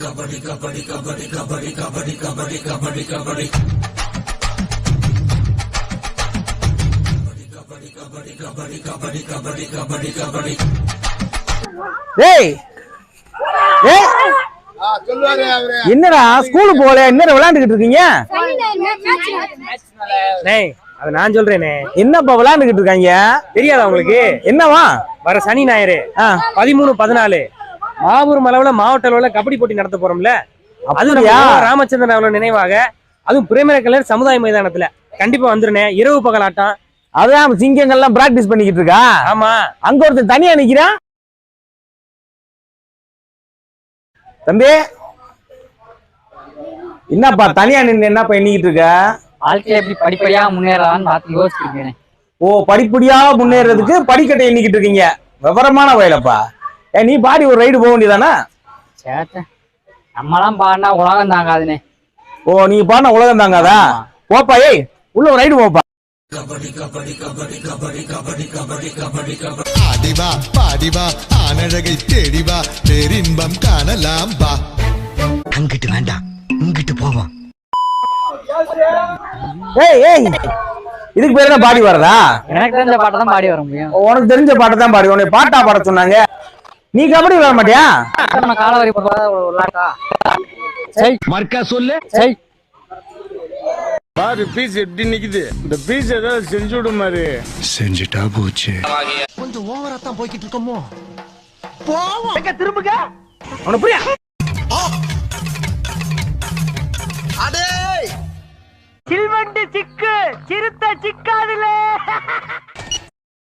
கபடி கபடி கபடி கபடி கபடி கபடி கபடி கபடி கபடி கபடி கபடி கபடி கபடி கபடி கபடி. டேய் டேய் என்னடா ஸ்கூலுக்கு போகல என்ன விளையாண்டுகிட்டு இருக்கீங்க? அது நான் சொல்றேனே. என்னப்பா விளையாண்டுகிட்டு இருக்காங்க? தெரியாதா உங்களுக்கு? என்னவா? வர சனி ஞாயிறு 13-14 மாபெரும் அளவுல மாவட்ட அளவுல கபடி போட்டி நடத்த போறோம்ல. அது ராமச்சந்திரன் அவர்கள் நினைவாக, அதுவும் பிரேமர கலர் சமுதாய மைதானத்துல கண்டிப்பா வந்துருனே. இரவு பகல் ஆட்டம். அதான் சிங்கங்கள்லாம் பிராக்டிஸ் பண்ணிக்கிட்டு இருக்கா. ஆமா, அங்க ஒருத்தர் தனியா நிக்கிறான். தம்பி என்னப்பா தனியா நின்று என்னப்பா எண்ணிக்கிட்டு இருக்க? வாழ்க்கையில எப்படி படிப்படியா முன்னேறலாம்னு பார்த்து யோசிச்சிருக்கேன். ஓ, படிப்படியா முன்னேறதுக்கு படிக்கட்டை எண்ணிக்கிட்டு இருக்கீங்க. விவரமான வயலப்பா. நீ பாடி ஒரு ரைடு போக வேண்டியதானா? சேத்த நம்மலாம் பாடினா உலகம் தாங்காதுனே. ஓ, நீங்க பாடினா உலகம் தாங்காதா? போப்பா, ஏய் உள்ள ஒரு ரைடு போப்பா. கபடி கபடி கபடி கபடி கபடி கபடி கபடி கபடி. ஆடிவா பாடிவா ஆனழகை தேடிவா பேரின்பம் காணலாம் வா. அங்கிட்டு வேண்டாம், இங்கிட்டு போவோம். ஏய் ஏய், இதுக்கு பேர் என்ன பாடி வரதா? எனக்கு தெரிஞ்ச பாட்டை தான் பாடி வர முடியும். உனக்கு தெரிஞ்ச பாட்டை தான் பாடி. உனக்கு பாட்டா பாட சொன்னாங்க. நீ கபடி விளையாட மாட்டியா? நம்ம காலவரி போடுறதா மர்க்கா சொல்லு. பாரு பீஸ் எப்படி நிக்குது. இந்த பீஸ் ஏதாவது செஞ்சு விடு மாதிரி. செஞ்சுட்டா போச்சு. கொஞ்சம் ஓவரா தான் போய்கிட்டு இருக்கோமோ. திரும்புங்க. உனக்கு புரியா? அடே சில்வண்டு சிக்கு சிறுத்த சிக்காதுல